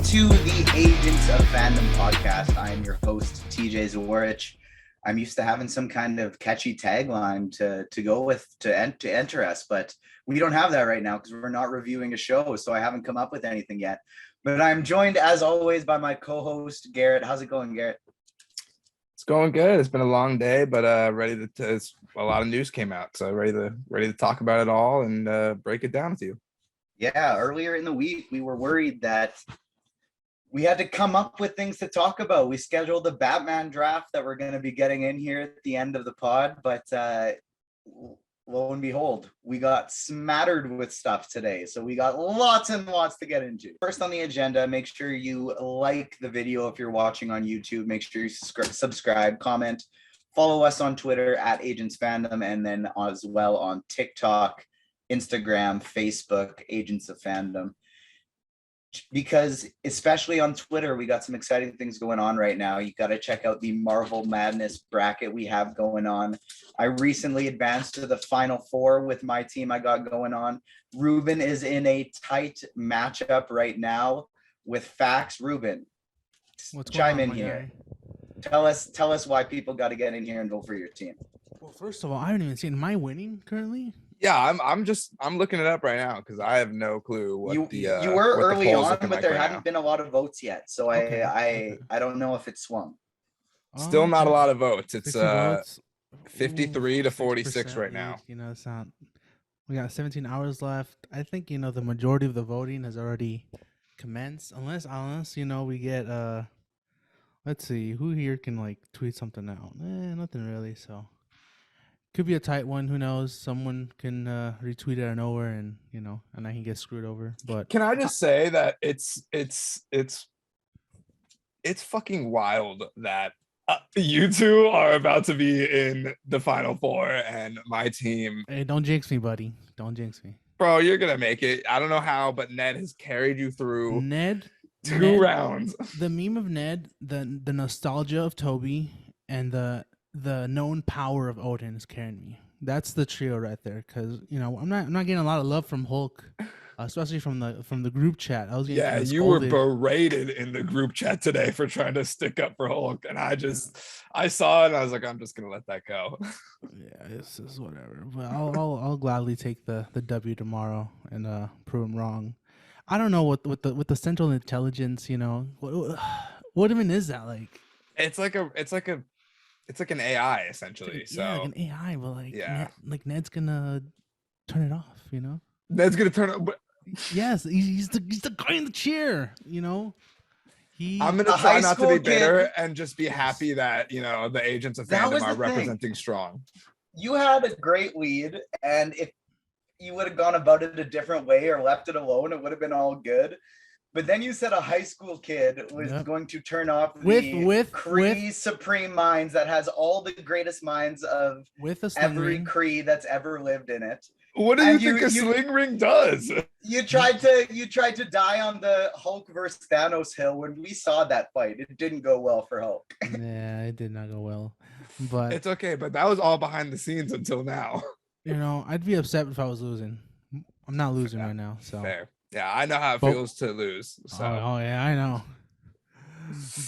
Welcome to the Agents of Fandom podcast. I am your host, TJ Zawarich. I'm used to having some kind of catchy tagline to go with to enter us, but we don't have that right now because we're not reviewing a show, so I haven't come up with anything yet. But I'm joined, as always, by my co-host, Garrett. How's it going, Garrett? It's going good. It's been a long day, but ready to. A lot of news came out, so ready to talk about it all and break it down with you. Yeah, earlier in the week, we were worried that we had to come up with things to talk about. We scheduled the Batman draft that we're going to be getting in here at the end of the pod, but lo and behold, we got smattered with stuff today. So we got lots and lots to get into. First on the agenda, make sure you like the video if you're watching on YouTube. Make sure you subscribe, comment, follow us on Twitter at Agents Fandom, and then as well on TikTok, Instagram, Facebook, Agents of Fandom. Because especially on Twitter, we got some exciting things going on right now. You got to check out the Marvel Madness bracket we have going on. I recently advanced to the Final Four with my team I got going on. Ruben is in a tight matchup right now with Fax. Ruben, chime in here. Tell us why people got to get in here and vote for your team. Well, first of all, I haven't even seen my winning currently. Yeah, I'm looking it up right now because I have no clue what you were early on, but there hadn't been a lot of votes yet, so Okay. I don't know if it swung. Still not a lot of votes. It's 53 to 46 right now. You know, it's not. We got 17 hours left. I think the majority of the voting has already commenced, unless we get let's see who here can tweet something out. Nothing really. So. Could be a tight one. Who knows? Someone can retweet it out of nowhere, and I can get screwed over. But can I just say that it's fucking wild that you two are about to be in the Final Four, and my team. Hey, don't jinx me, buddy. Don't jinx me, bro. You're gonna make it. I don't know how, but Ned has carried you through. Two rounds. The meme of Ned, the nostalgia of Toby, and the known power of Odin is carrying me. That's the trio right there. Because I'm not getting a lot of love from Hulk, especially from the group chat. You were berated in the group chat today for trying to stick up for Hulk, and I saw it and I was like, I'm just gonna let that go. Yeah, it's whatever. But I'll gladly take the W tomorrow and prove him wrong. I don't know what the Central Intelligence. What even is that like? It's like an AI essentially. Like an AI, but Ned's gonna turn it off. Ned's gonna turn it. Yes, he's the guy in the chair. I'm gonna try not to be bitter and just be happy that the Agents of Fandom are representing strong. You had a great lead, and if you would have gone about it a different way or left it alone, it would have been all good. But then you said a high school kid was going to turn off the Kree Supreme Minds that has all the greatest minds of every Kree that's ever lived in it. What do you think a sling ring does? You tried to die on the Hulk versus Thanos hill. When we saw that fight, it didn't go well for Hulk. Yeah, it did not go well. But it's okay. But that was all behind the scenes until now. I'd be upset if I was losing. I'm not losing right now. So fair. Yeah, I know how it feels to lose. So. Oh yeah, I know.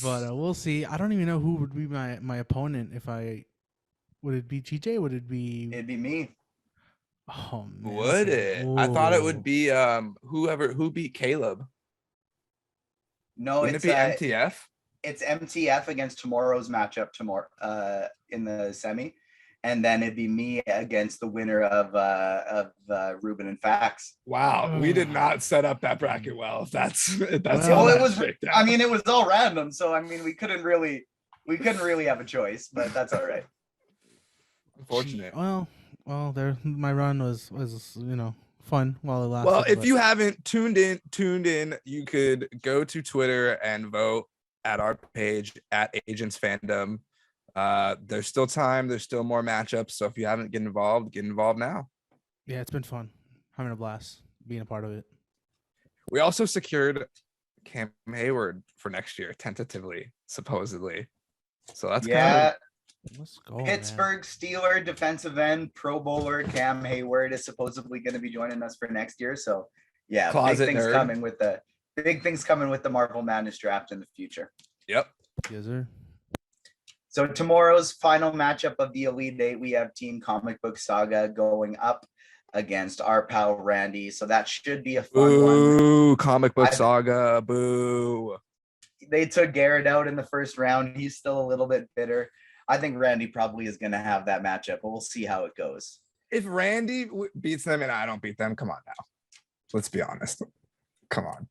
But we'll see. I don't even know who would be my opponent. Would it be GJ? It'd be me. Oh man. Would it? I thought it would be who beat Caleb. No, Wouldn't it be MTF? It's MTF against tomorrow's matchup tomorrow in the semi. And then it'd be me against the winner of Ruben and Fax. Wow, we did not set up that bracket well. If that's it was. I mean, it was all random, so I mean, we couldn't really have a choice, but that's all right. Unfortunate. Well, my run was fun while it lasted. Well, if you haven't tuned in, you could go to Twitter and vote at our page at Agents Fandom. There's still time. There's still more matchups. So if you haven't get involved now. Yeah, it's been fun. Having a blast being a part of it. We also secured Cam Hayward for next year, tentatively, supposedly. So that's Let's go. Pittsburgh Steeler defensive end, Pro Bowler Cam Hayward is supposedly going to be joining us for next year. So yeah, Closet big things nerd. coming with the big things coming with the Marvel Madness draft in the future. Yep. Yes, sir. So tomorrow's final matchup of the Elite Eight, we have Team Comic Book Saga going up against our pal Randy. So that should be a fun one. Boo, Comic Book Saga. Boo. They took Garrett out in the first round. He's still a little bit bitter. I think Randy probably is going to have that matchup, but we'll see how it goes. If Randy beats them and I don't beat them, come on now. Let's be honest. Come on.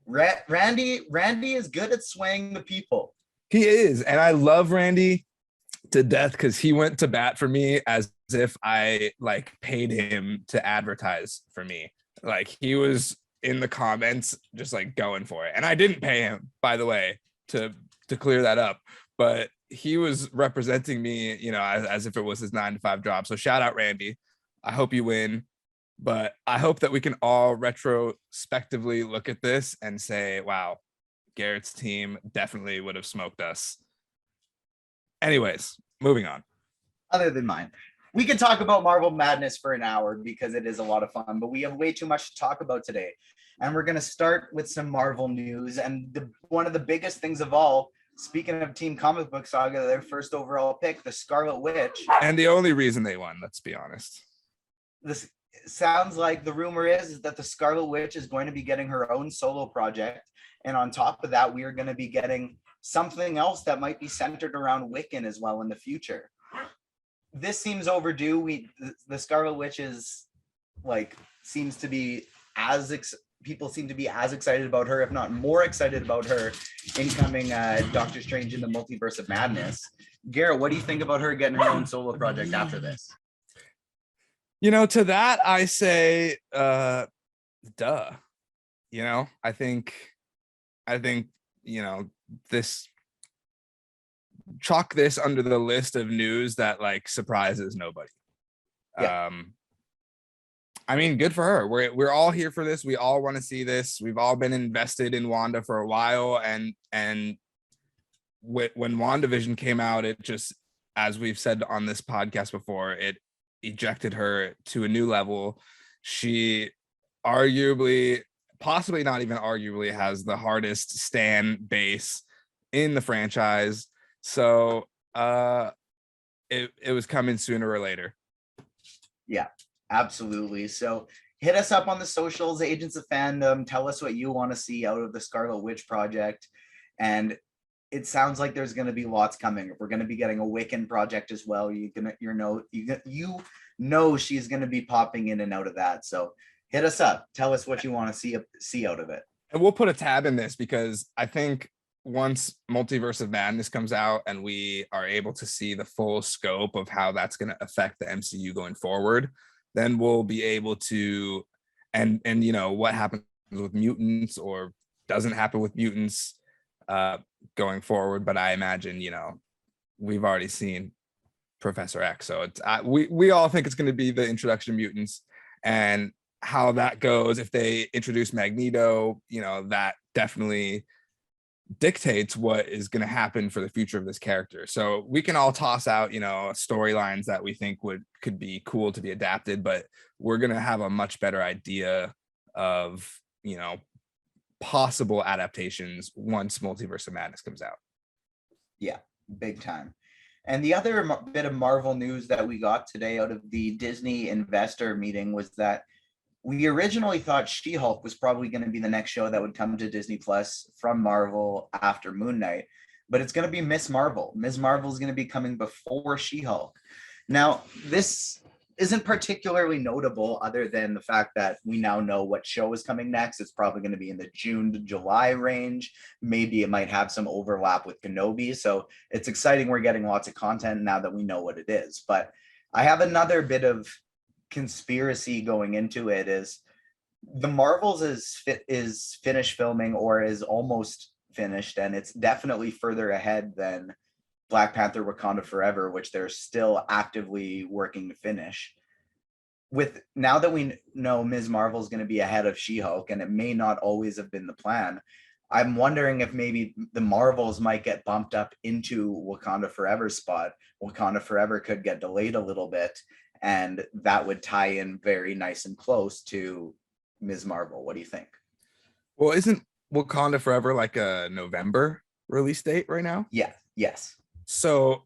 Randy is good at swaying the people. He is. And I love Randy to death because he went to bat for me as if I like paid him to advertise for me. Like he was in the comments just like going for it. And I didn't pay him, by the way, to clear that up. But he was representing me, you know, as if it was his 9-to-5 job. So shout out Randy. I hope you win. But I hope that we can all retrospectively look at this and say, wow, Garrett's team definitely would have smoked us. Anyways, moving on. Other than mine. We could talk about Marvel Madness for an hour because it is a lot of fun, but we have way too much to talk about today. And we're going to start with some Marvel news. And one of the biggest things of all, speaking of Team Comic Book Saga, their first overall pick, the Scarlet Witch. And the only reason they won, let's be honest. This sounds like the rumor is that the Scarlet Witch is going to be getting her own solo project. And on top of that, we are going to be getting something else that might be centered around Wiccan as well in the future. This seems overdue. The Scarlet Witch is like, seems to be people seem to be as excited about her, if not more excited about her incoming Doctor Strange in the Multiverse of Madness. Garrett, what do you think about her getting her own solo project after this? You know, to that, I say, duh. You know, I think, you know, chalk this under the list of news that like surprises nobody. Yeah. I mean, good for her. We're all here for this. We all want to see this. We've all been invested in Wanda for a while, and when WandaVision came out, it just, as we've said on this podcast before, it ejected her to a new level. She arguably, possibly not even arguably, has the hardest stan base in the franchise. So it was coming sooner or later. Yeah, absolutely. So hit us up on the socials, Agents of Fandom. Tell us what you want to see out of the Scarlet Witch project. And it sounds like there's going to be lots coming. We're going to be getting a Wiccan project as well. You know she's going to be popping in and out of that. So hit us up. Tell us what you want to see out of it. And we'll put a tab in this because I think once Multiverse of Madness comes out and we are able to see the full scope of how that's going to affect the MCU going forward, then we'll be able to, and you know, what happens with mutants or doesn't happen with mutants going forward. But I imagine, you know, we've already seen Professor X. So it's we all think it's going to be the introduction of mutants, and how that goes. If they introduce Magneto, you know, that definitely dictates what is going to happen for the future of this character. So we can all toss out, you know, storylines that we think could be cool to be adapted, but we're going to have a much better idea of, you know, possible adaptations once Multiverse of Madness comes out. Yeah, big time. And the other bit of Marvel news that we got today out of the Disney investor meeting was that we originally thought She-Hulk was probably going to be the next show that would come to Disney Plus from Marvel after Moon Knight, but it's going to be Ms. Marvel. Ms. Marvel is going to be coming before She-Hulk. Now, this isn't particularly notable other than the fact that we now know what show is coming next. It's probably going to be in the June to July range. Maybe it might have some overlap with Kenobi. So it's exciting. We're getting lots of content now that we know what it is. But I have another bit of conspiracy going into it. Is the Marvels is finished filming or is almost finished, and it's definitely further ahead than Black Panther Wakanda Forever, which they're still actively working to finish. With now that we know Ms. Marvel is going to be ahead of She-Hulk, and it may not always have been the plan, I'm wondering if maybe the Marvels might get bumped up into Wakanda Forever's spot. Wakanda Forever could get delayed a little bit, and that would tie in very nice and close to Ms. Marvel. What do you think? Well, isn't Wakanda Forever like a November release date right now? Yeah. Yes. So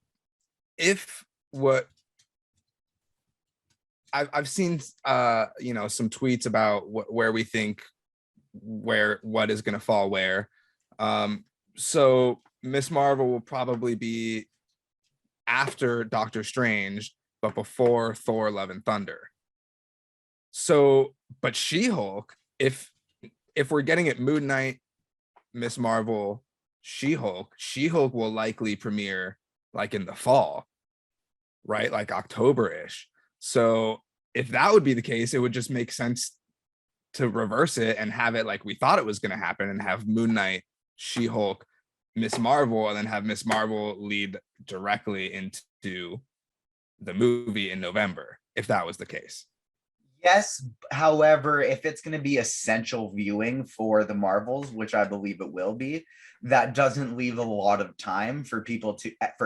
if what I've seen some tweets about where we think what is going to fall where. So Miss Marvel will probably be after Doctor Strange, but before Thor: Love and Thunder. So, but She-Hulk, if we're getting it Moon Knight, Miss Marvel, She-Hulk will likely premiere like in the fall, right? Like October-ish. So if that would be the case, it would just make sense to reverse it and have it like we thought it was going to happen and have Moon Knight, She-Hulk, Miss Marvel, and then have Miss Marvel lead directly into the movie in November, if that was the case. Yes, however, if it's going to be essential viewing for the Marvels, which I believe it will be, that doesn't leave a lot of time for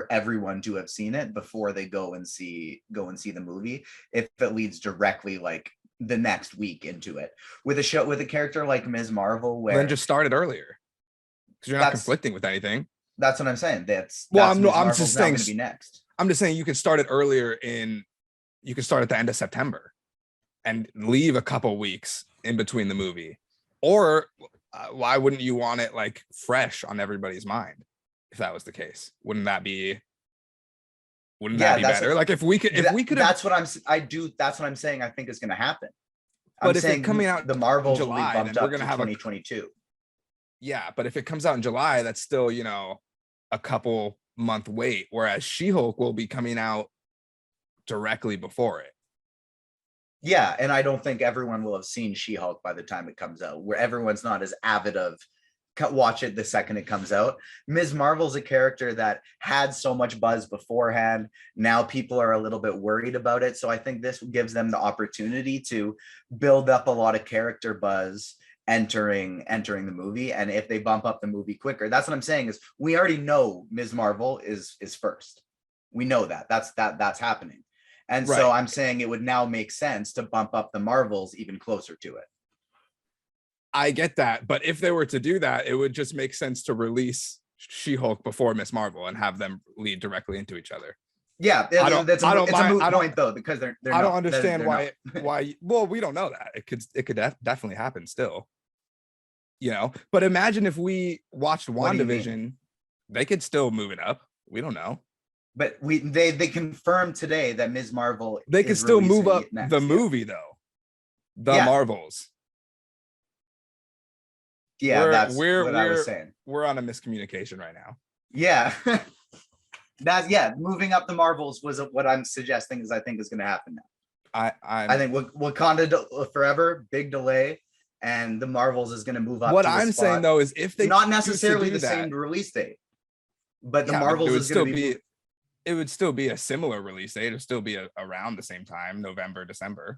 everyone to have seen it before they go and see the movie. If it leads directly like the next week into it with a character like Ms. Marvel, where then just start it earlier because you're not conflicting with anything. That's what I'm saying. I'm just saying. Going to be next. I'm just saying you could start it earlier you could start at the end of September and leave a couple weeks in between the movie. Or why wouldn't you want it like fresh on everybody's mind if that was the case? Wouldn't that be better? Like if we could that's what I'm saying I think is going to happen. But if it's coming out the Marvels will be July, bumped up we're gonna to have 2022. Yeah, but if it comes out in July, that's still, a couple month wait, whereas She-Hulk will be coming out directly before it. Yeah, and I don't think everyone will have seen She-Hulk by the time it comes out, where everyone's not as avid of watch it the second it comes out. Ms. Marvel's a character that had so much buzz beforehand. Now people are a little bit worried about it. So I think this gives them the opportunity to build up a lot of character buzz entering the movie. And if they bump up the movie quicker, that's what I'm saying is we already know Ms. Marvel is first. We know that's happening. And so I'm saying it would now make sense to bump up the Marvels even closer to it. I get that, but if they were to do that, it would just make sense to release She-Hulk before Miss Marvel and have them lead directly into each other. Yeah, it's a moot point though, because they're I don't understand why. Well, we don't know that it could definitely happen still. But imagine if we watched WandaVision, they could still move it up. We don't know. But they confirmed today that Ms. Marvel. They could still move up the movie though. Marvels. Yeah, that's what I was saying. We're on a miscommunication right now. Yeah. Moving up the Marvels was what I'm suggesting I think is going to happen now. I think Wakanda Forever, big delay, and the Marvels is going to move up. What I'm saying though is if they not necessarily the same release date, but the Marvels is going to be. It would still be a similar release date. It would still be around the same time, November, December.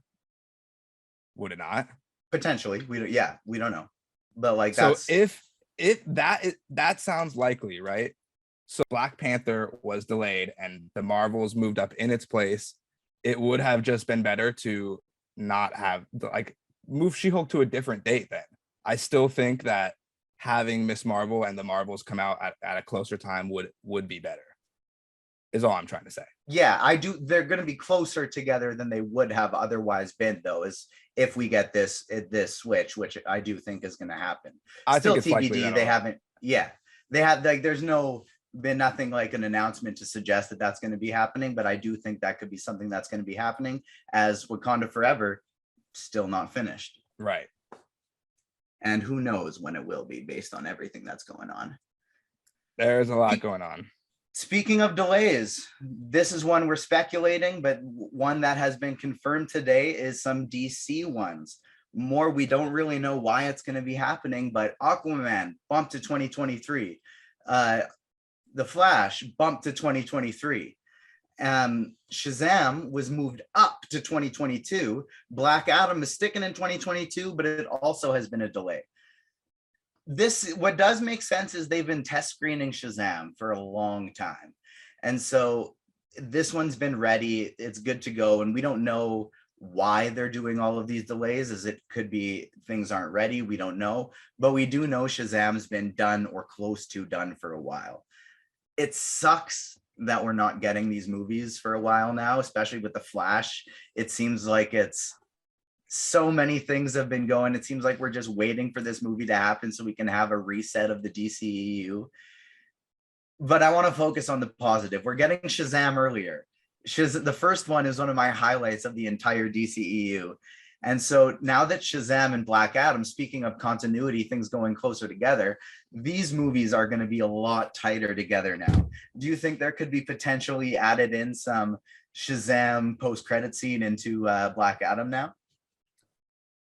Would it not? Potentially, we don't know. But like so if that sounds likely, right? So Black Panther was delayed and the Marvels moved up in its place. It would have just been better to not have move She-Hulk to a different date then. I still think that having Miss Marvel and the Marvels come out at a closer time would be better. Is all I'm trying to say. Yeah, I do. They're going to be closer together than they would have otherwise been, though, is if we get this switch, which I do think is going to happen. Still think it's TBD. They haven't. Yeah, they have there's been nothing like an announcement to suggest that that's going to be happening, but I do think that could be something that's going to be happening as Wakanda Forever still not finished. Right. And who knows when it will be based on everything that's going on. There's a lot going on. Speaking of delays, this is one we're speculating, but one that has been confirmed today is some DC ones. More, we don't really know why it's going to be happening, but Aquaman bumped to 2023. The Flash bumped to 2023. Shazam was moved up to 2022. Black Adam is sticking in 2022, but it also has been a delay. What does make sense is they've been test screening Shazam for a long time. And so this one's been ready. It's good to go. And we don't know why they're doing all of these delays. Is it could be things aren't ready, we don't know, but we do know Shazam's been done or close to done for a while. It sucks that we're not getting these movies for a while now, especially with the Flash. It seems like it's so many things have been going. It seems like we're just waiting for this movie to happen so we can have a reset of the DCEU. But I want to focus on the positive. We're getting Shazam earlier. The first one is one of my highlights of the entire DCEU. And so now that Shazam and Black Adam, speaking of continuity, things going closer together, these movies are going to be a lot tighter together now. Do you think there could be potentially added in some Shazam post-credit scene into Black Adam now?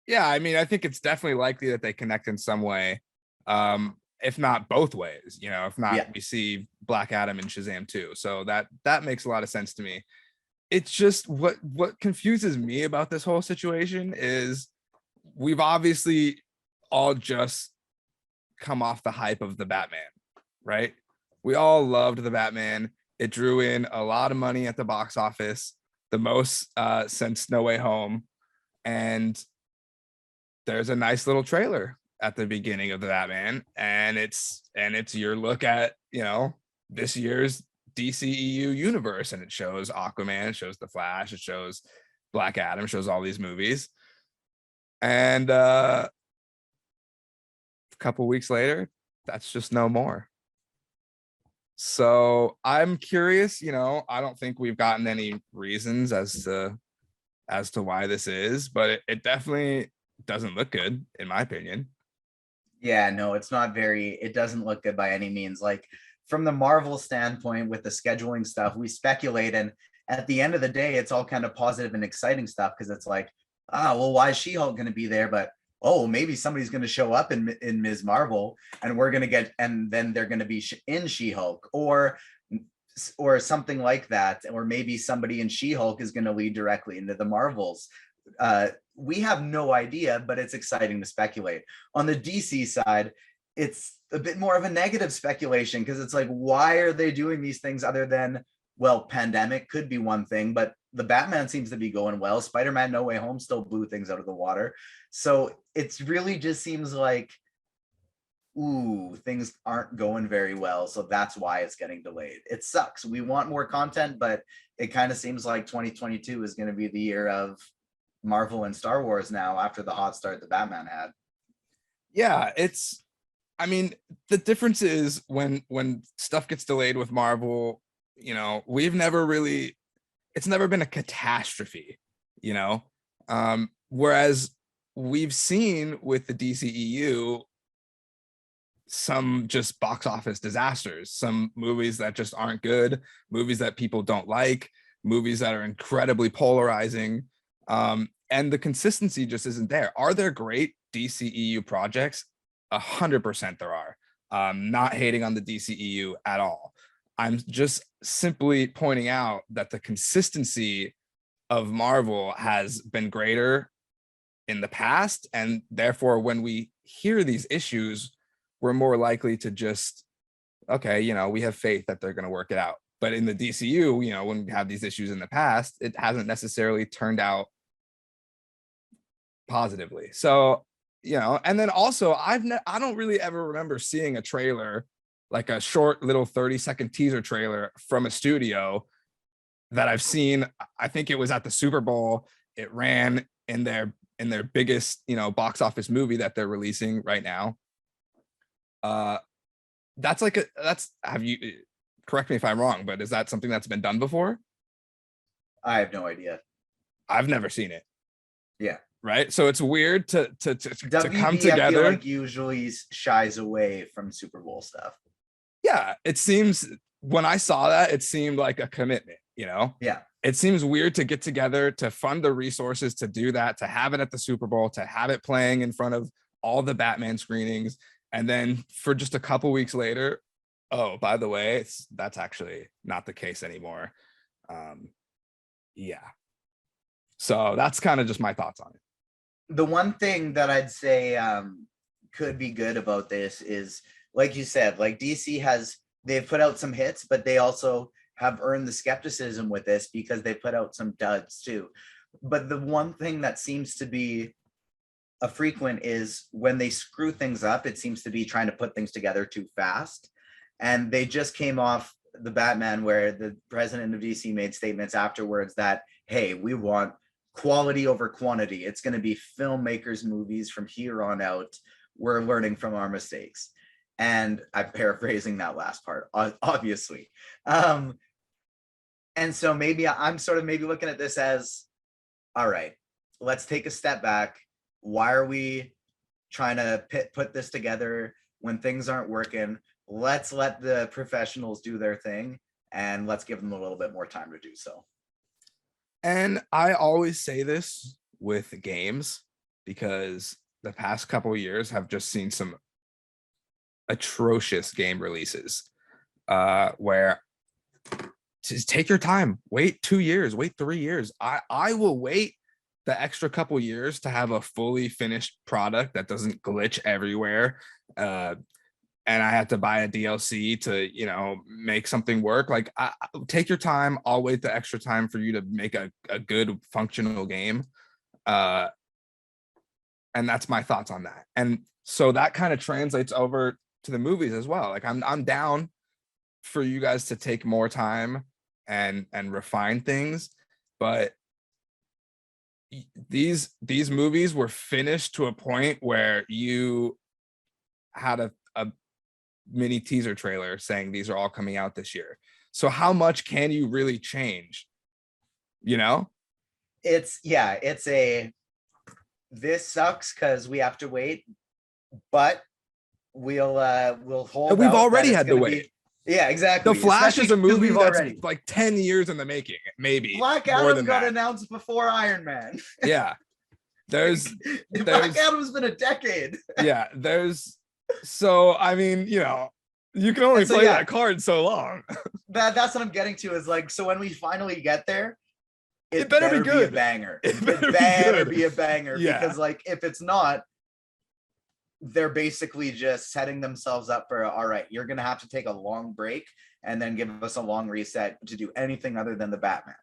Yeah, I mean, I think it's definitely likely that they connect in some way, if not both ways. If not, we see Black Adam and Shazam too. So that makes a lot of sense to me. It's just what confuses me about this whole situation is we've obviously all just come off the hype of the Batman, right? We all loved the Batman. It drew in a lot of money at the box office, the most since No Way Home. And there's a nice little trailer at the beginning of the Batman, and it's your look at, this year's DCEU universe, and it shows Aquaman, it shows the Flash, it shows Black Adam, it shows all these movies. And a couple weeks later, that's just no more. So I'm curious, I don't think we've gotten any reasons as to why this is, but it definitely doesn't look good, in my opinion. Yeah, no, it doesn't look good by any means. Like, from the Marvel standpoint with the scheduling stuff, we speculate, and at the end of the day, it's all kind of positive and exciting stuff, because it's like, well, why is She-Hulk going to be there? But maybe somebody's going to show up in Ms. Marvel, and and then they're going to be in She-Hulk, or something like that, or maybe somebody in She-Hulk is going to lead directly into the Marvels. We have no idea, but it's exciting to speculate. On the DC side, it's a bit more of a negative speculation, because it's like, why are they doing these things other than, well, pandemic could be one thing, but the Batman seems to be going well. Spider-Man No Way Home still blew things out of the water. So it's really just seems like, things aren't going very well. So that's why it's getting delayed. It sucks. We want more content, but it kind of seems like 2022 is going to be the year of Marvel and Star Wars now, after the hot start that Batman had. Yeah, I mean, the difference is when stuff gets delayed with Marvel, it's never been a catastrophe, whereas we've seen with the DCEU some just box office disasters, some movies that just aren't good, movies that people don't like, movies that are incredibly polarizing, and the consistency just isn't there. Are there great DCEU projects? 100% there are. Not hating on the DCEU at all. I'm just simply pointing out that the consistency of Marvel has been greater in the past, and therefore when we hear these issues, we're more likely to just, okay, we have faith that they're going to work it out. But in the DCU, when we have these issues in the past, it hasn't necessarily turned out positively. So, and then also I don't really ever remember seeing a trailer, like a short little 30-second teaser trailer from a studio that I've seen. I think it was at the Super Bowl. It ran in their biggest, box office movie that they're releasing right now. Have you, correct me if I'm wrong, but is that something that's been done before? I have no idea. I've never seen it. Yeah. Right. So it's weird to WB, come together. I feel like usually shies away from Super Bowl stuff. Yeah. It seems, when I saw that, it seemed like a commitment, Yeah. It seems weird to get together, to fund the resources to do that, to have it at the Super Bowl, to have it playing in front of all the Batman screenings. And then for just a couple weeks later, by the way, that's actually not the case anymore. Yeah. So that's kind of just my thoughts on it. The one thing that I'd say could be good about this is, like you said, like DC they've put out some hits, but they also have earned the skepticism with this because they put out some duds too. But the one thing that seems to be a frequent is when they screw things up, it seems to be trying to put things together too fast. And they just came off the Batman where the president of DC made statements afterwards that, hey, we want quality over quantity. It's going to be filmmakers' movies from here on out. We're learning from our mistakes. And I'm paraphrasing that last part, obviously. And so maybe I'm sort of maybe looking at this as, all right, let's take a step back. Why are we trying to put this together when things aren't working? Let's let the professionals do their thing, and let's give them a little bit more time to do so. And I always say this with games because the past couple of years have just seen some atrocious game releases where just take your time, wait 2 years, wait 3 years. I will wait the extra couple years to have a fully finished product that doesn't glitch everywhere. And I have to buy a DLC to, make something work. Like, take your time. I'll wait the extra time for you to make a good functional game. And that's my thoughts on that. And so that kind of translates over to the movies as well. Like, I'm down for you guys to take more time and refine things, but these movies were finished to a point where you had a mini teaser trailer saying these are all coming out this year. So how much can you really change? This sucks because we have to wait, but we'll hold. And we've already had to wait. Yeah, exactly. The Flash is a movie that's already like 10 years in the making, maybe. Black Adam got announced before Iron Man. Yeah. There's Black Adam's been a decade. Yeah, so I mean, you can only play that card so long. That's what I'm getting to is like, so when we finally get there, it better be good. Be a banger. It better be a banger. Yeah. Because like if it's not, they're basically just setting themselves up for, all right, you're gonna have to take a long break and then give us a long reset to do anything other than the Batman.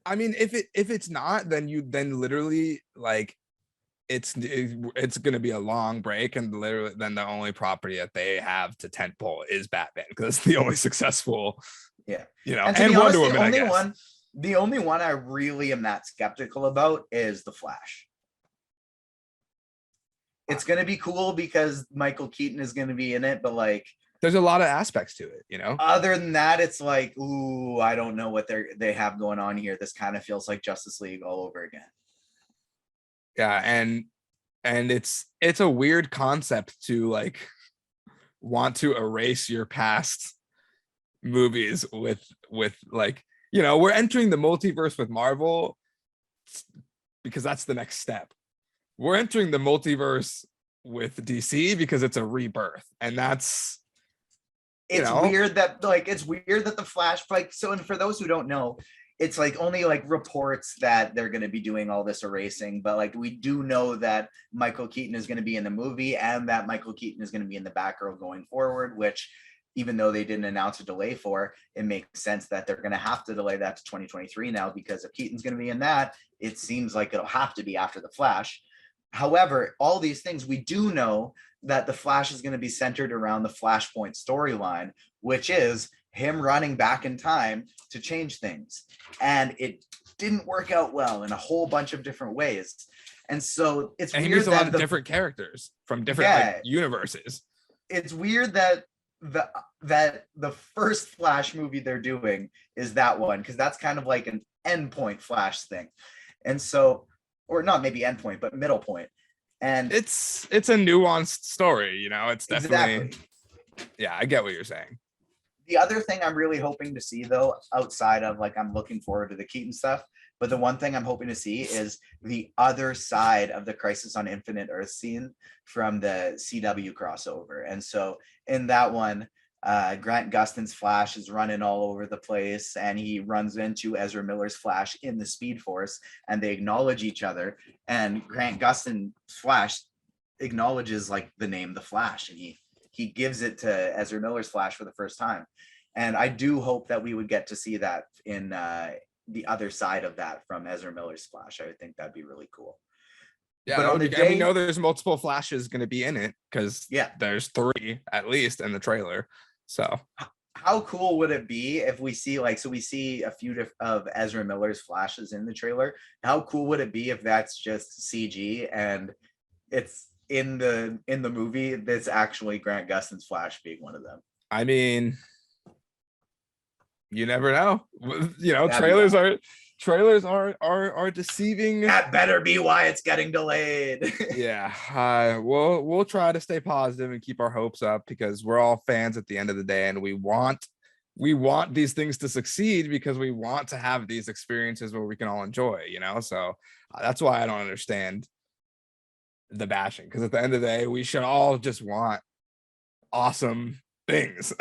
I mean, if it's not, then literally like it's gonna be a long break, and literally then the only property that they have to tentpole is Batman because it's the only successful. Yeah, and Wonder Woman. The only one I really am that skeptical about is the Flash. It's gonna be cool because Michael Keaton is gonna be in it, but like, there's a lot of aspects to it, Other than that, it's like, ooh, I don't know what they have going on here. This kind of feels like Justice League all over again. Yeah, and it's a weird concept to like want to erase your past movies with like, we're entering the multiverse with Marvel because that's the next step. We're entering the multiverse with DC because it's a rebirth, and that's weird that the Flash, like, so, and for those who don't know, it's like only like reports that they're going to be doing all this erasing, but like we do know that Michael Keaton is going to be in the movie and that Michael Keaton is going to be in the Batgirl going forward, which even though they didn't announce a delay for, it makes sense that they're going to have to delay that to 2023 now, because if Keaton's going to be in that, it seems like it'll have to be after the Flash. However, all these things, we do know that the Flash is going to be centered around the Flashpoint storyline, which is him running back in time to change things. And it didn't work out well in a whole bunch of different ways. And so it's weird. He meets a lot of different characters from different universes. It's weird that the first Flash movie they're doing is that one, because that's kind of like an endpoint Flash thing. And so, or not maybe endpoint, but middle point. And it's a nuanced story, it's definitely, yeah, I get what you're saying. The other thing I'm really hoping to see, though, outside of like, I'm looking forward to the Keaton stuff, but the one thing I'm hoping to see is the other side of the Crisis on Infinite Earth scene from the CW crossover. And so in that one, Grant Gustin's Flash is running all over the place, and he runs into Ezra Miller's Flash in the Speed Force, and they acknowledge each other. And Grant Gustin's Flash acknowledges like the name The Flash, and he gives it to Ezra Miller's Flash for the first time. And I do hope that we would get to see that in the other side of that from Ezra Miller's Flash. I would think that'd be really cool. Yeah, But on the and we day, know there's multiple Flashes going to be in it because yeah, there's 3 at least in the trailer. So how cool would it be if we see so we see a few of Ezra Miller's Flashes in the trailer? How cool would it be if that's just CG and it's in the movie that's actually Grant Gustin's Flash being one of them? I mean, you never know. You know, That'd trailers are deceiving. That better be why it's getting delayed. Yeah, we'll try to stay positive and keep our hopes up because we're all fans at the end of the day, and we want these things to succeed because we want to have these experiences where we can all enjoy, you know. So that's why I don't understand the bashing, because at the end of the day, we should all just want awesome things.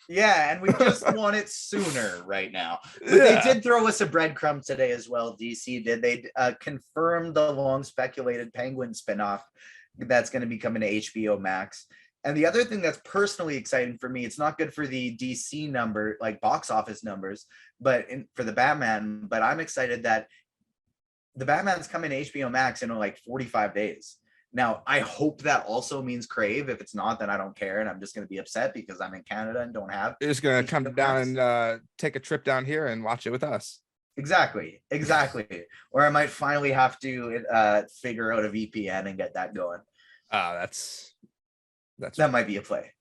Yeah, and we just want it sooner right now. But they did throw us a breadcrumb today as well. DC did. They confirmed the long speculated Penguin spinoff that's going to be coming to HBO Max. And the other thing that's personally exciting for me, it's not good for the DC number, like box office numbers, but for the Batman. But I'm excited that the Batman's coming to HBO Max in like 45 days. Now, I hope that also means Crave. If it's not, then I don't care. And I'm just going to be upset because I'm in Canada and don't have. You're just going to come down and take a trip down here and watch it with us. Exactly. Or I might finally have to figure out a VPN and get that going. That might be a play.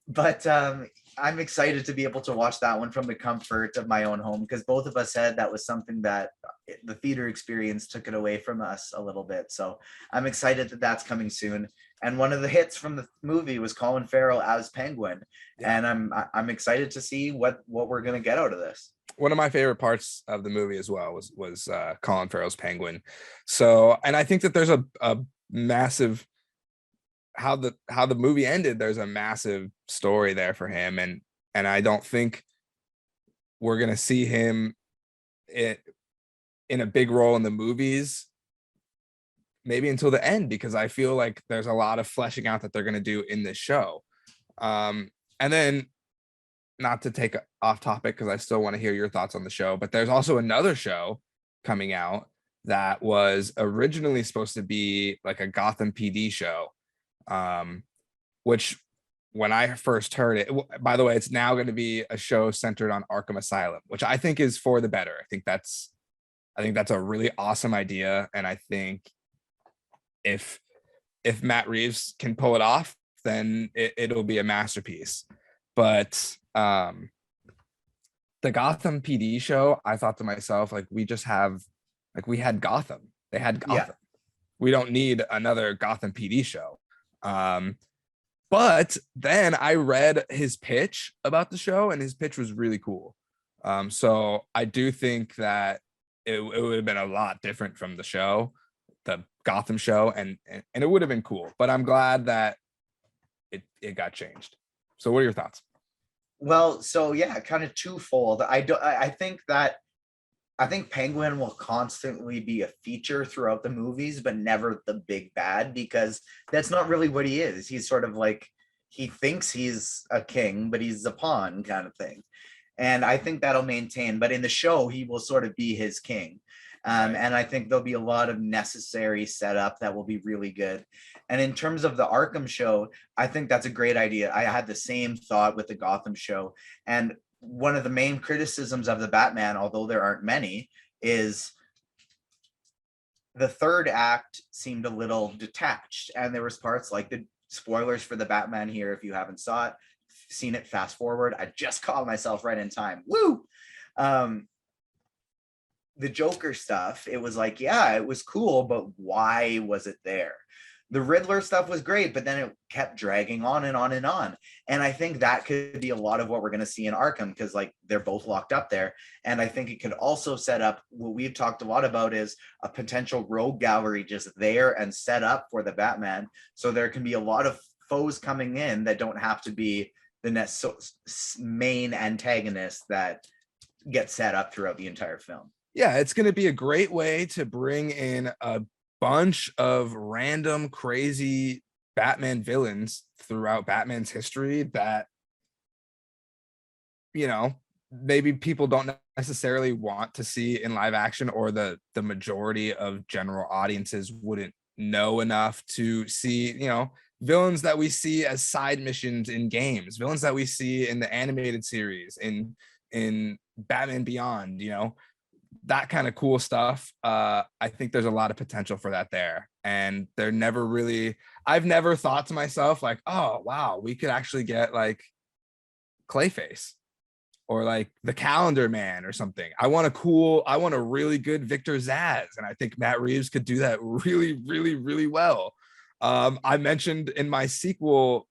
But I'm excited to be able to watch that one from the comfort of my own home, because both of us said that was something that the theater experience took it away from us a little bit. So I'm excited that that's coming soon. And one of the hits from the movie was Colin Farrell as Penguin. Yeah. And I'm excited to see what we're going to get out of this. One of my favorite parts of the movie as well was Colin Farrell's Penguin. So, and I think that there's a massive, how the movie ended, there's a massive story there for him, and I don't think we're gonna see him in a big role in the movies maybe until the end, because I feel like there's a lot of fleshing out that they're gonna do in this show. And then, not to take off topic because I still want to hear your thoughts on the show, but there's also another show coming out that was originally supposed to be like a Gotham PD show. Which when I first heard it, by the way, it's now going to be a show centered on Arkham Asylum, which I think is for the better. I think that's a really awesome idea. And I think if Matt Reeves can pull it off, then it'll be a masterpiece. But the Gotham PD show, I thought to myself, like, we had Gotham. They had Gotham. Yeah. We don't need another Gotham PD show. But then I read his pitch about the show, and his pitch was really cool. So I do think that it would have been a lot different from the show, the Gotham show, and it would have been cool. But I'm glad that it got changed. So what are your thoughts? Well, so yeah, kind of twofold. I think Penguin will constantly be a feature throughout the movies, but never the big bad, because that's not really what he is. He's sort of like, he thinks he's a king, but he's a pawn kind of thing. And I think that'll maintain, but in the show, he will sort of be his king. And I think there'll be a lot of necessary setup that will be really good. And in terms of the Arkham show, I think that's a great idea. I had the same thought with the Gotham show. And one of the main criticisms of the Batman, although there aren't many, is the third act seemed a little detached. And there was parts like the spoilers for the Batman here. If you haven't seen it, fast forward. I just caught myself right in time. Woo! The Joker stuff, it was like, yeah, it was cool, but why was it there? The Riddler stuff was great, but then it kept dragging on and on and on. And I think that could be a lot of what we're going to see in Arkham, because like they're both locked up there. And I think it could also set up what we've talked a lot about is a potential rogue gallery just there and set up for the Batman. So there can be a lot of foes coming in that don't have to be the main antagonist that gets set up throughout the entire film. Yeah, it's going to be a great way to bring in a bunch of random crazy Batman villains throughout Batman's history that, you know, maybe people don't necessarily want to see in live action, or the majority of general audiences wouldn't know enough to see, villains that we see as side missions in games, villains that we see in the animated series, in Batman Beyond, that kind of cool stuff. I think there's a lot of potential for that there. And I've never thought to myself like, oh wow, we could actually get like Clayface or like the Calendar Man or something. I want a really good Victor Zsasz, and I think Matt Reeves could do that really, really, really well. I mentioned in my sequel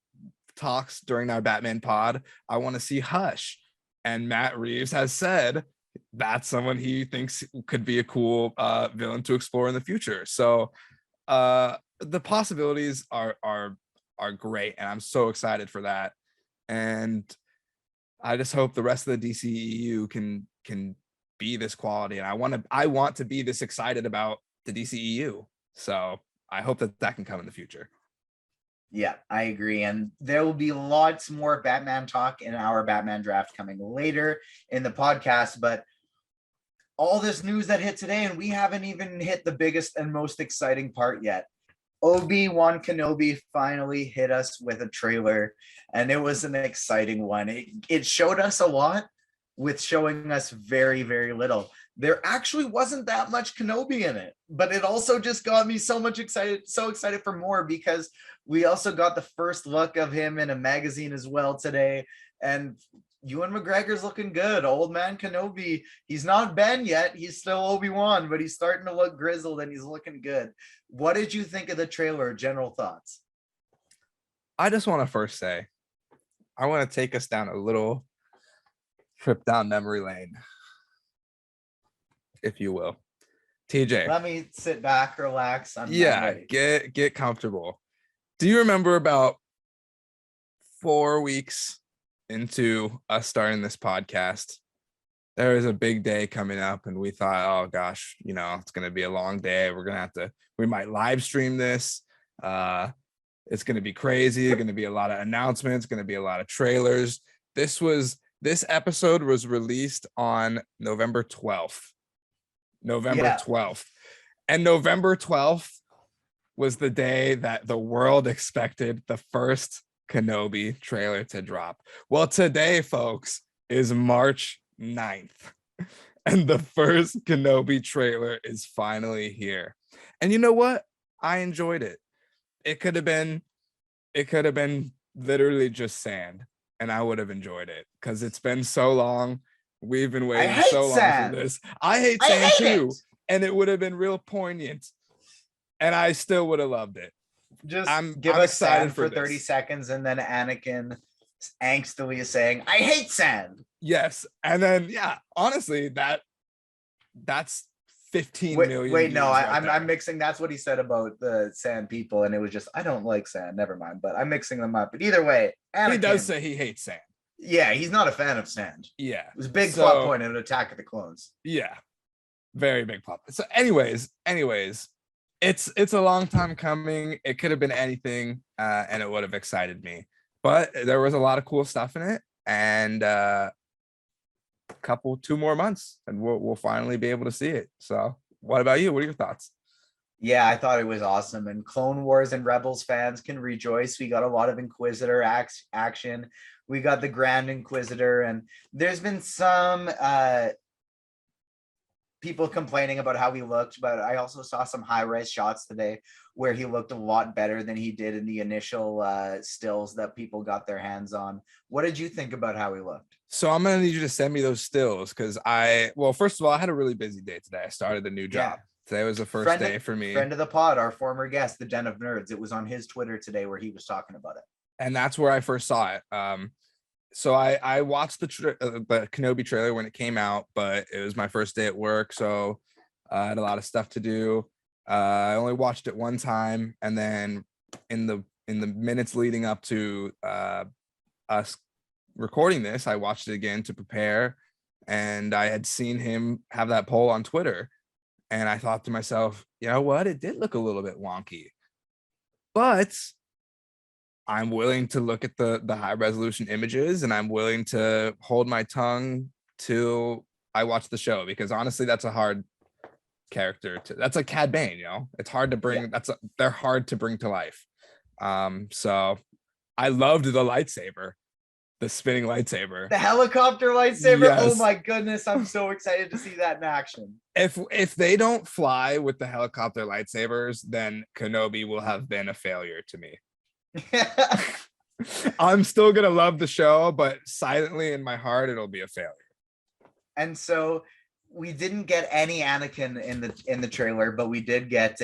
talks during our Batman pod, I want to see Hush, and Matt Reeves has said that's someone he thinks could be a cool villain to explore in the future. So the possibilities are great, and I'm so excited for that. And I just hope the rest of the DCEU can be this quality, and I want to be this excited about the DCEU. So I hope that can come in the future. Yeah, I agree. And there will be lots more Batman talk in our Batman draft coming later in the podcast. But all this news that hit today, and we haven't even hit the biggest and most exciting part yet. Obi-Wan Kenobi finally hit us with a trailer, and it was an exciting one. It showed us a lot with showing us very, very little. There actually wasn't that much Kenobi in it, but it also just got me so excited for more, because we also got the first look of him in a magazine as well today. And Ewan McGregor's looking good. Old man Kenobi, he's not Ben yet. He's still Obi-Wan, but he's starting to look grizzled and he's looking good. What did you think of the trailer? General thoughts? I just want to first say, I want to take us down a little trip down memory lane, if you will. TJ, let me sit back, relax. I'm ready. Get comfortable. Do you remember about 4 weeks into us starting this podcast, there was a big day coming up, and we thought, oh gosh, it's going to be a long day. We might live stream this. It's going to be crazy. There's going to be a lot of announcements, going to be a lot of trailers. This episode was released on November 12th. And November 12th was the day that the world expected the first Kenobi trailer to drop. Well, today, folks, is March 9th, and the first Kenobi trailer is finally here. And you know what? I enjoyed it. It could have been literally just sand, and I would have enjoyed it, because it's been so long. We've been waiting so long for this. I hate sand too, and it would have been real poignant, and I still would have loved it. Give us sand for 30 seconds, and then Anakin angstily is saying, I hate sand. Yes. And then, honestly, that's 15 million. Wait, no, I'm mixing. That's what he said about the sand people, and it was just, I don't like sand. Never mind. But I'm mixing them up. But either way, Anakin, he does say he hates sand. Yeah, he's not a fan of sand. Yeah. It was a big plot point in Attack of the Clones. Yeah. Very big plot. So anyways, it's a long time coming. It could have been anything, and it would have excited me. But there was a lot of cool stuff in it, and 2 more months, and we'll finally be able to see it. So, what about you? What are your thoughts? Yeah, I thought it was awesome, and Clone Wars and Rebels fans can rejoice. We got a lot of Inquisitor action. We got the Grand Inquisitor, and there's been some people complaining about how he looked, but I also saw some high-res shots today where he looked a lot better than he did in the initial stills that people got their hands on. What did you think about how he looked? So I'm going to need you to send me those stills, because first of all, I had a really busy day today. I started a new job. Today was the first day for me. Friend of the pod, our former guest, the Den of Nerds. It was on his Twitter today where he was talking about it. And that's where I first saw it. So I watched the Kenobi trailer when it came out, but it was my first day at work, so I had a lot of stuff to do. I only watched it one time, and then in the minutes leading up to us recording this, I watched it again to prepare, and I had seen him have that poll on Twitter, and I thought to myself, you know what? It did look a little bit wonky, but I'm willing to look at the high resolution images, and I'm willing to hold my tongue till I watch the show, because honestly, that's a hard character that's like Cad Bane, it's hard to bring. They're hard to bring to life. So I loved the lightsaber, the spinning lightsaber, the helicopter lightsaber. Yes. Oh my goodness, I'm so excited to see that in action. If they don't fly with the helicopter lightsabers, then Kenobi will have been a failure to me. I'm still gonna love the show, but silently in my heart, it'll be a failure. And so we didn't get any Anakin in the trailer, but we did get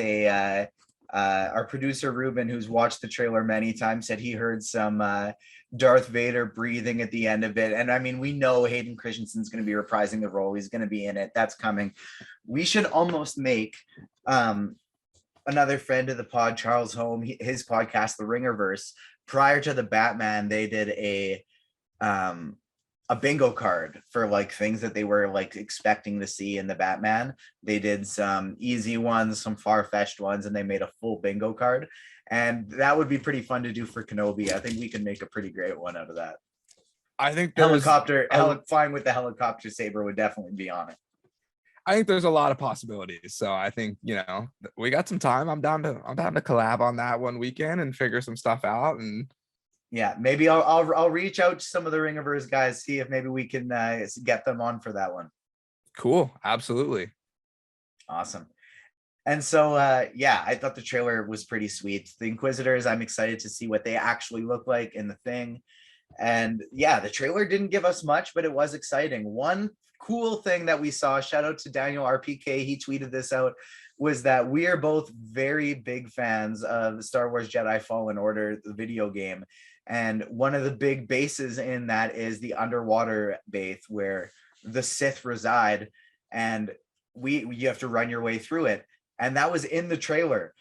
our producer Ruben, who's watched the trailer many times, said he heard some Darth Vader breathing at the end of it. And I mean, we know Hayden Christensen's going to be reprising the role. He's going to be in it. That's coming. We should almost make another friend of the pod, Charles Home, his podcast, The Ringerverse. Prior to the Batman, they did a bingo card for like things that they were like expecting to see in the Batman. They did some easy ones, some far-fetched ones, and they made a full bingo card. And that would be pretty fun to do for Kenobi. I think we can make a pretty great one out of that. I think flying with the helicopter saber would definitely be on it. I think there's a lot of possibilities. So I think, we got some time. I'm down to collab on that one weekend and figure some stuff out. And yeah, maybe I'll reach out to some of the Ringerverse guys, see if maybe we can get them on for that one. Cool. Absolutely. Awesome. And so, I thought the trailer was pretty sweet. The Inquisitors, I'm excited to see what they actually look like in the thing. And yeah, the trailer didn't give us much, but it was exciting. One cool thing that we saw, shout out to Daniel RPK, he tweeted this out, was that we are both very big fans of Star Wars Jedi Fallen Order, the video game. And one of the big bases in that is the underwater base where the Sith reside. And you have to run your way through it. And that was in the trailer.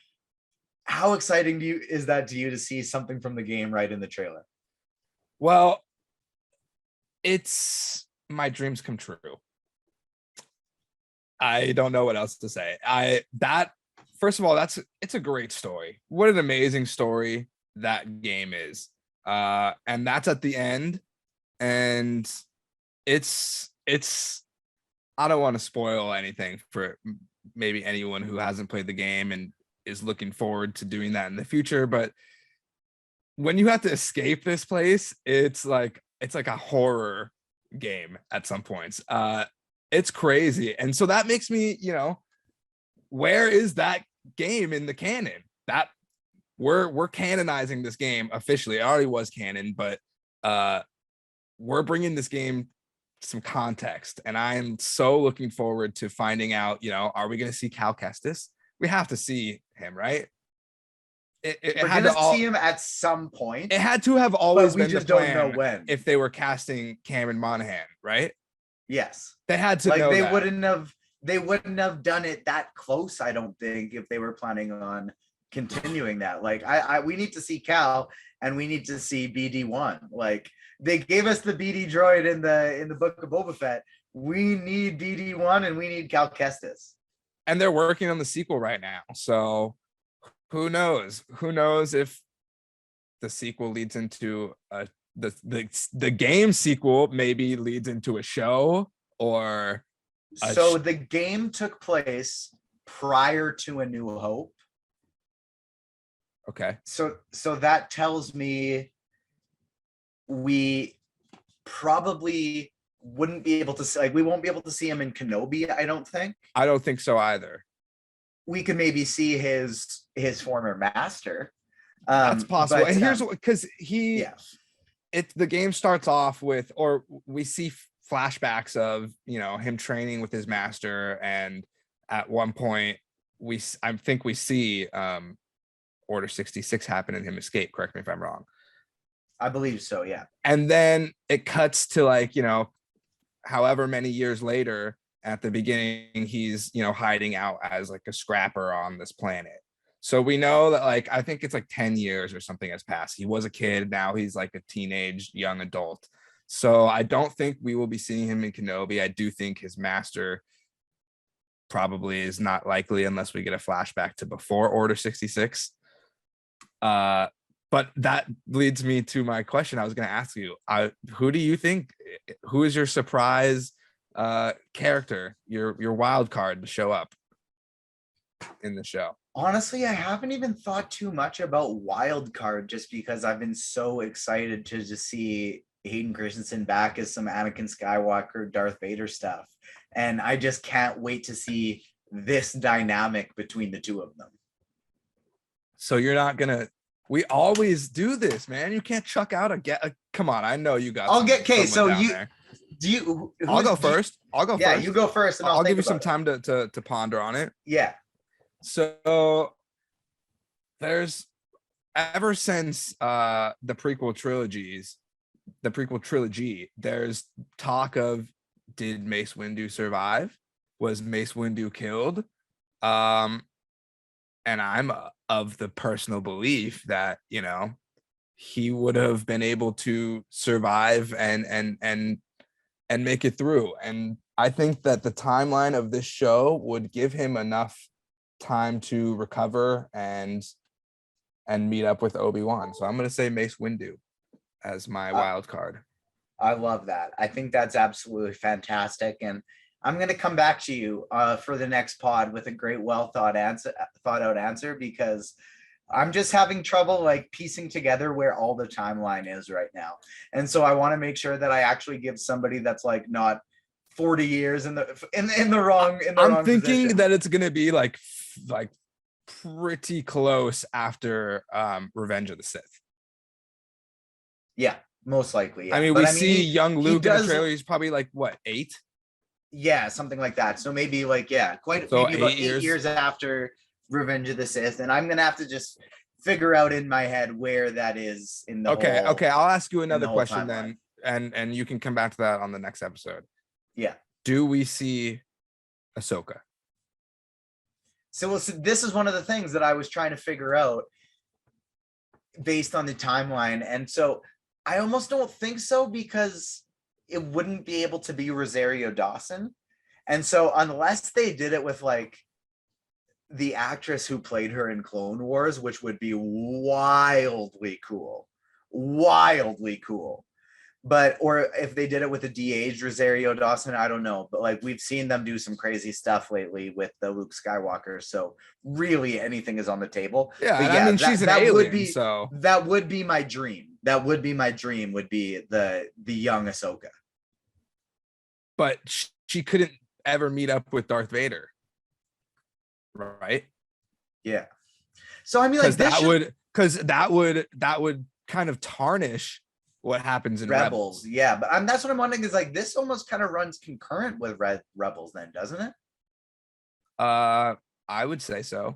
How exciting is that to you to see something from the game right in the trailer? Well, it's my dreams come true. I don't know what else to say. First of all, it's a great story. What an amazing story that game is. And that's at the end. And it's I don't want to spoil anything for maybe anyone who hasn't played the game and is looking forward to doing that in the future. But when you have to escape this place, it's like a horror game at some points. It's crazy. And so that makes me, where is that game in the canon? That we're canonizing this game officially. It already was canon, but we're bringing this game some context, and I am so looking forward to finding out, are we going to see Cal Kestis? We have to see him, right? We're going to see him at some point. It had to have always been we just the plan don't know when. If they were casting Cameron Monaghan, right? Yes. They had to like know they that. They wouldn't have done it that close, I don't think, if they were planning on continuing that. Like we need to see Cal, and we need to see BD1. Like they gave us the BD droid in the Book of Boba Fett. We need BD1 and we need Cal Kestis. And they're working on the sequel right now. So who knows? Who knows if the sequel leads into the game sequel maybe leads into a show or the game took place prior to A New Hope. Okay. So that tells me we probably wouldn't be able to see, like, we won't be able to see him in Kenobi, I don't think. I don't think so either. We could maybe see his former master. That's possible. And here's what, because the game starts off with, or we see flashbacks of, him training with his master. And at one point I think we see Order 66 happen and him escape. Correct me if I'm wrong. I believe so, yeah. And then it cuts to however many years later. At the beginning, he's hiding out as like a scrapper on this planet. So we know that I think it's 10 years or something has passed. He was a kid, now he's like a teenage young adult. So I don't think we will be seeing him in Kenobi. I do think his master probably is not likely unless we get a flashback to before Order 66. But that leads me to my question I was going to ask you. Who do you think, who is your surprise character, your wild card to show up in the show? Honestly, I haven't even thought too much about wild card just because I've been so excited to just see Hayden Christensen back as some Anakin Skywalker, Darth Vader stuff. And I just can't wait to see this dynamic between the two of them. So you're not gonna. We always do this, man. You can't chuck out come on, I know you got. I'll get okay. someone So down you there. do you? I'll go first. I'll go Yeah, first. you go first, and I'll give you some about time to ponder on it. Yeah. So there's ever since the prequel trilogy, there's talk of, did Mace Windu survive? Was Mace Windu killed? And I'm of the personal belief that, you know, he would have been able to survive and make it through. And I think that the timeline of this show would give him enough time to recover and meet up with Obi-Wan. So I'm going to say Mace Windu as my wild card. I love that. I think that's absolutely fantastic. And I'm going to come back to you for the next pod with a great, well thought out answer, because I'm just having trouble like piecing together where all the timeline is right now. And so I want to make sure that I actually give somebody that's like not 40 years in the wrong. I'm thinking position. That it's going to be like pretty close after Revenge of the Sith. Yeah, most likely. Yeah. I mean, we see young Luke in the trailer. He's probably like what, 8? Yeah, something like that. So maybe like, yeah, maybe about 8 years after Revenge of the Sith. And I'm gonna have to just figure out in my head where that is in the okay. I'll ask you another question timeline. then, and you can come back to that on the next episode. Yeah. Do we see Ahsoka? So this is one of the things that I was trying to figure out based on the timeline. And so I almost don't think so, because it wouldn't be able to be Rosario Dawson. And so unless they did it with like the actress who played her in Clone Wars, which would be wildly cool. But, or if they did it with a de-aged Rosario Dawson, I don't know. But like, we've seen them do some crazy stuff lately with the Luke Skywalker. So really anything is on the table. Yeah, but yeah, I mean, she's an alien, so that would be my dream. That would be my dream, would be the young Ahsoka. But she couldn't ever meet up with Darth Vader. Right? Yeah. So I mean, like that would kind of tarnish what happens in Rebels. Yeah, but that's what I'm wondering, is like this almost kind of runs concurrent with Rebels then, doesn't it? I would say so.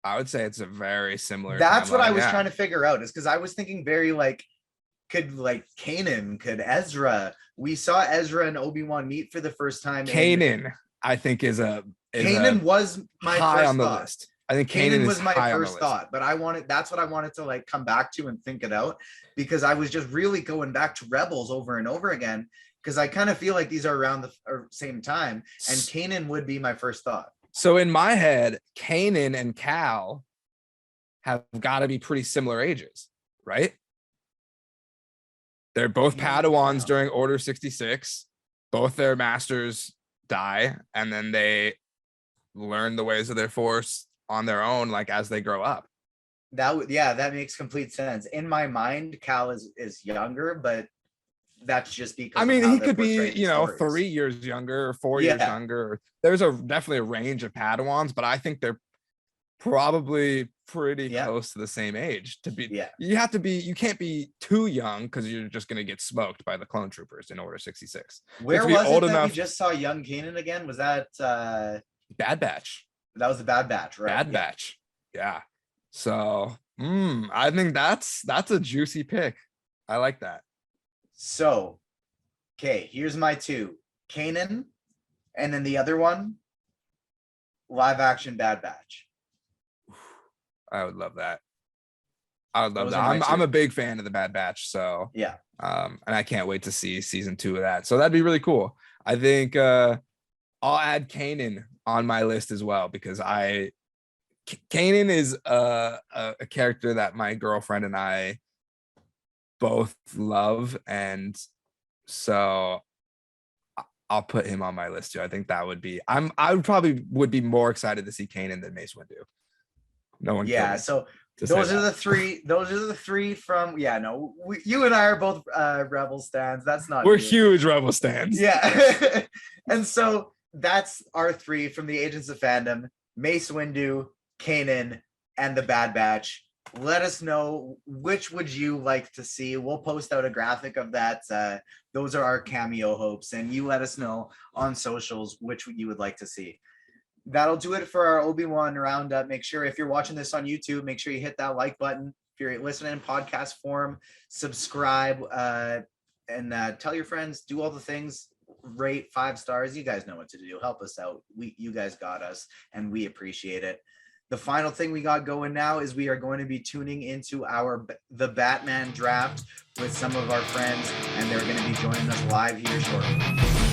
I would say it's a very similar. That's what I was trying to figure out, is because I was thinking very like, could like Kanan, could Ezra. We saw Ezra and Obi-Wan meet for the first time. Kanan, I think, Kanan was my high first on the thought. list. I think Kanan was my first thought, but that's what I wanted to like come back to and think it out, because I was just really going back to Rebels over and over again, because I kind of feel like these are around the same time, and Kanan would be my first thought. So in my head, Kanan and Cal have got to be pretty similar ages, right? They're both Padawans during Order 66. Both their masters die, and then they learn the ways of their Force on their own, like as they grow up. That makes complete sense. In my mind, Cal is younger, but that's just because, I mean, he could be, 3 years younger or 4 years younger. There's definitely a range of Padawans, but I think they're probably pretty close to the same age to be. You can't be too young, because you're just going to get smoked by the clone troopers in Order 66. Where was it that we just saw young Kanan again? Was that Bad Batch? That was the Bad Batch, right? Bad Batch. Yeah. So I think that's a juicy pick. I like that. So, okay, here's my 2. Kanan, and then the other one, live action Bad Batch. I would love that. I'm a big fan of the Bad Batch, so yeah. And I can't wait to see season 2 of that. So that'd be really cool. I think I'll add Kanan on my list as well, because Kanan is a character that my girlfriend and I both love, and so I'll put him on my list too. I think that would be. I would probably be more excited to see Kanan than Mace Windu. No one. Yeah. So those are the three. Those are the three from. Yeah. No, you and I are both Rebel stands. That's not. We're new. huge Rebel stands. Yeah. And so that's our three from the Agents of Fandom: Mace Windu, Kanan, and the Bad Batch. Let us know which would you like to see. We'll post out a graphic of that. Those are our cameo hopes, and you let us know on socials which you would like to see. That'll do it for our Obi-Wan roundup. Make sure if you're watching this on YouTube, make sure you hit that like button. If you're listening in podcast form, subscribe, and tell your friends, do all the things, rate 5 stars. You guys know what to do. Help us out. You guys got us, and we appreciate it. The final thing we got going now is we are going to be tuning into the Batman draft with some of our friends, and they're going to be joining us live here shortly.